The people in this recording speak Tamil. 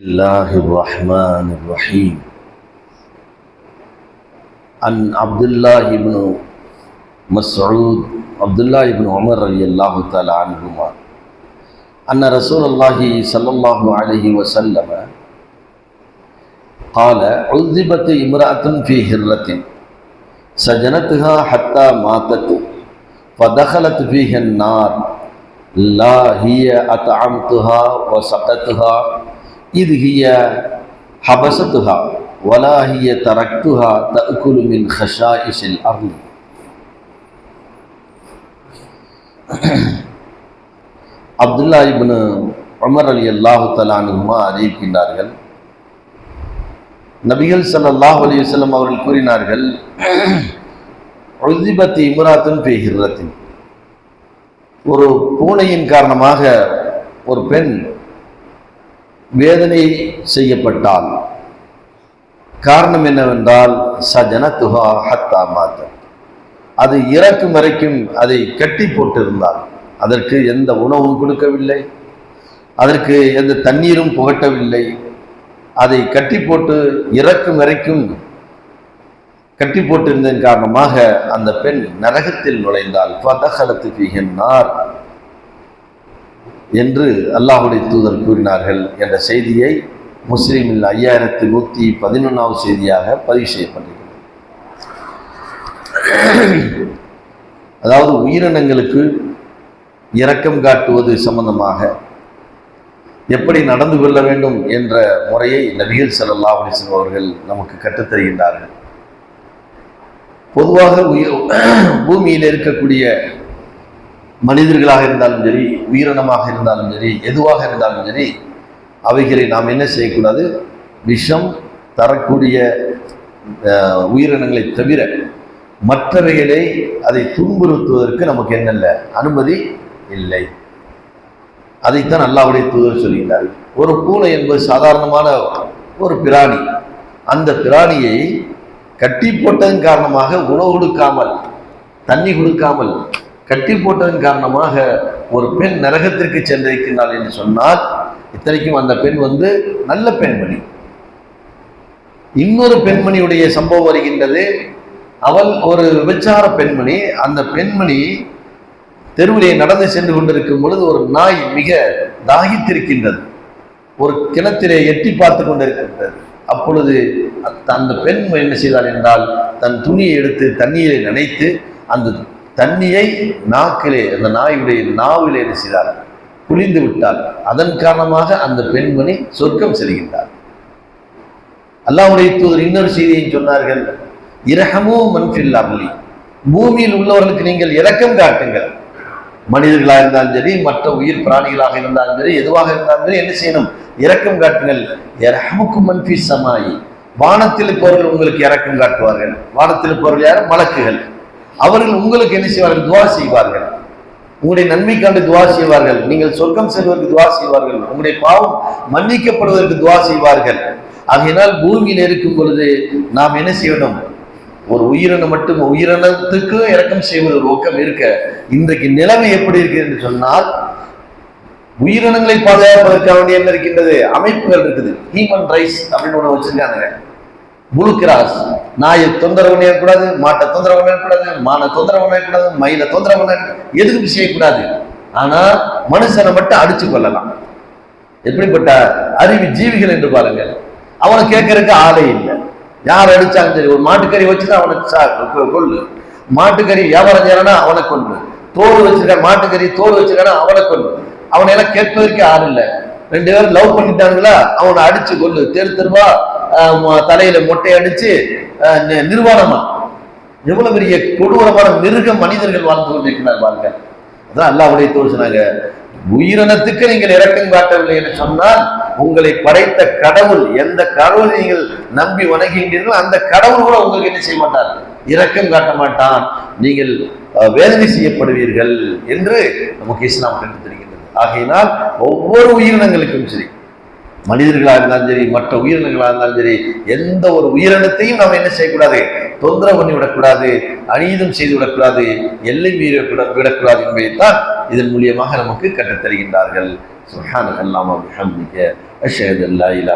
الله الرحمن الرحيم عن عبد الله بن مسعود عبد الله بن عمر رضي الله تعالى عنهما أن رسول الله صلى الله عليه وسلم قال عذبت امرأة في هرة سجنتها حتى ماتت فدخلت فيها النار لا هي أطعمتها وسقتها إذ هي حبستها ولا هي تركتها تأكل من خشائش الأرض. அப்துல்லா இப்னு உமர் ரலியல்லாஹு தஆலா அன்ஹுமா அறிவிக்கின்றார்கள், நபிகள் ஸல்லல்லாஹு அலைஹி வஸல்லம் அவர்கள் கூறினார்கள், உஸிபத் இம்ராத்துன் ஃபீ ஹிர்ரத்தின், ஒரு பூனையின் காரணமாக ஒரு பெண் வேதனை செய்யப்பட்டால், காரணம் என்னவென்றால் சஜனத்துஹா ஹத்தா மாத, அது இறக்கும் வரைக்கும் அதை கட்டி போட்டிருந்தால், அதற்கு எந்த உணவும் கொடுக்கவில்லை, அதற்கு எந்த தண்ணீரும் புகட்டவில்லை, அதை கட்டி போட்டு இறக்கும் வரைக்கும் கட்டி போட்டிருந்ததன் காரணமாக அந்த பெண் நரகத்தில் நுழைந்தால் ஃபதஹலத் ஃபீஹின் நார் என்று அல்லாஹ்வுடைய தூதர் கூறினார்கள் என்ற செய்தியை முஸ்லிமில் 5111வது செய்தியாக பதிவு செய்யப்பட்டிருக்கிறது. அதாவது உயிரினங்களுக்கு இரக்கம் காட்டுவது சம்பந்தமாக எப்படி நடந்து கொள்ள வேண்டும் என்ற முறையை நபிகள் ஸல்லல்லாஹு அலைஹி வஸல்லம் அவர்கள் நமக்கு கற்றுத்தருகின்றார்கள். பொதுவாக பூமியில் இருக்கக்கூடிய மனிதர்களாக இருந்தாலும் சரி, உயிரினமாக இருந்தாலும் சரி, எதுவாக இருந்தாலும் சரி, அவைகளை நாம் என்ன செய்யக்கூடாது, விஷம் தரக்கூடிய உயிரினங்களை தவிர மற்றவைகளை அதை துன்புறுத்துவதற்கு நமக்கு என்னல்ல அனுமதி இல்லை. அதைத்தான் அல்லாஹ்வுடைய தூதர் சொல்கிறார்கள். ஒரு பூனை என்பது சாதாரணமான ஒரு பிராணி. அந்த பிராணியை கட்டி போட்டதன் காரணமாக உணவு கொடுக்காமல், தண்ணி கொடுக்காமல் கட்டி போட்டதன் காரணமாக ஒரு பெண் நரகத்திற்கு சென்றிருக்கிறாள் என்று சொன்னால், இத்தனைக்கும் அந்த பெண் நல்ல பெண்மணி. இன்னொரு பெண்மணியுடைய சம்பவம் வருகின்றது. அவள் ஒரு விபச்சார பெண்மணி. அந்த பெண்மணி தெருவிலே நடந்து சென்று கொண்டிருக்கும் பொழுது ஒரு நாய் மிக தாகித்திருக்கின்றது. ஒரு கிணத்திலே எட்டி பார்த்து கொண்டிருக்கின்றது. அப்பொழுது அந்த பெண் என்ன செய்தாள் என்றால், தன் துணியை எடுத்து தண்ணீரை நனைத்து அந்த தண்ணியை நாக்கிலே, அந்த நாயுடைய நாவிலே என்ன செய்தாள், குளிந்து விட்டாள். அதன் காரணமாக அந்த பெண்மணி சொர்க்கம் செல்கின்றார். அல்லாஹ்வுடைய தூதர் இன்னொரு செய்தியை சொன்னார்கள், இரஹமு மன் ஃபில் அர்லி, பூமியில் உள்ளவர்களுக்கு நீங்கள் இரக்கம் காட்டுங்கள். மனிதர்களாக இருந்தாலும் சரி, மற்ற உயிர் பிராணிகளாக இருந்தாலும் சரி, எதுவாக இருந்தாலும் சரி, என்ன செய்யணும், இரக்கம் காட்டுங்கள். இரஹமுக்கும் மன் ஃபிஸ் ஸமாஇ, வானத்தில் இருப்பவர்கள் உங்களுக்கு இரக்கம் காட்டுவார்கள். வானத்தில் இருப்பவர்கள் யார்? மலக்குகள். அவர்கள் உங்களுக்கு என்ன செய்வார்கள்? துவா செய்வார்கள். உங்களுடைய நன்மைக்காண்டு துவா செய்வார்கள். நீங்கள் சொர்க்கம் செல்வதற்கு துவா செய்வார்கள். உங்களுடைய பாவம் மன்னிக்கப்படுவதற்கு துவா செய்வார்கள். ஆகையினால் பூமியில் இருக்கும் பொழுது நாம் என்ன செய்யணும், ஒரு உயிரினம் மட்டும் உயிரினத்துக்கு இரக்கம் செய்வது ஒரு ஒக்கம் இருக்க, இன்றைக்கு நிலைமை எப்படி இருக்கு என்று சொன்னால், உயிரினங்களை பாதுகாப்பதற்காக வேண்டிய என்ன இருக்கின்றது, அமைப்புகள் இருக்குது. ஹியூமன் ரைட்ஸ் அப்படின்னு ஒன்று வச்சிருக்காங்க. புளு கிராஸ், நாயை தொந்தரவு பண்ணக்கூடாது, மாட்டை தொந்தரவு பண்ணக்கூடாது, மானை தொந்தரவு பண்ணக்கூடாது, மயிலை தொந்தரவு பண்ண எதுவும் செய்யக்கூடாது. ஆனா மனுஷனை மட்டும் அடிச்சு கொள்ளலாம். எப்படிப்பட்ட அறிவு ஜீவிகள் என்று பாருங்கள். அவனை கேட்கறதுக்கு ஆளே இல்லை. யார் அடிச்சாலும் சரி, ஒரு மாட்டுக்கறி வச்சுதான் அவனை கொள்ளு, மாட்டுக்கறி வியாபாரம் செய்யறானா அவனை கொள்ளு, தோடு வச்சிருக்க மாட்டுக்கறி தோடு வச்சிருக்கானா அவனை கொள்ளு. அவனை எல்லாம் கேட்பதற்கு ஆள் இல்லை. ரெண்டு பேரும் லவ் பண்ணிட்டாங்களா, அவனை அடிச்சு கொள்ளு, தெருவா தலையில மொட்டை அடிச்சு நிர்வாணமா. எவ்வளவு பெரிய கொடூரமான மிருக மனிதர்கள் வாழ்ந்து கொண்டிருக்கிறார் பாருங்க. அதான் அல்லாஹ்வுடைய தூதர் சொன்னாங்க, உயிரினத்துக்கு நீங்கள் இரக்கம் காட்டவில்லை என்று சொன்னால், உங்களை படைத்த கடவுள், எந்த கடவுளை நீங்கள் நம்பி வணங்குகின்றீர்களோ அந்த கடவுள் கூட உங்களுக்கு என்ன செய்ய மாட்டார், இரக்கம் காட்ட மாட்டான், நீங்கள் வேதனை செய்யப்படுவீர்கள் என்று நமக்கு இஸ்லாம் கற்றுத் தருகின்றது. ஆகையினால் ஒவ்வொரு உயிரினங்களுக்கும் சரி, மனிதர்களாக இருந்தாலும் சரி, மற்ற உயிரினங்களாக இருந்தாலும் சரி, எந்த ஒரு உயிரினத்தையும் நாம் என்ன செய்யக்கூடாது, தொந்தரவு பண்ணி விடக்கூடாது, அநீதம் செய்து விடக்கூடாது, எல்லை மீறி விடக்கூடாது என்பதைத்தான் இதன் மூலியமாக நமக்கு கற்றுத்தருகின்றார்கள். சுப்ஹானல்லாஹி வ பிஹம்திஹி அஷ்ஹது அல்லா இலாஹ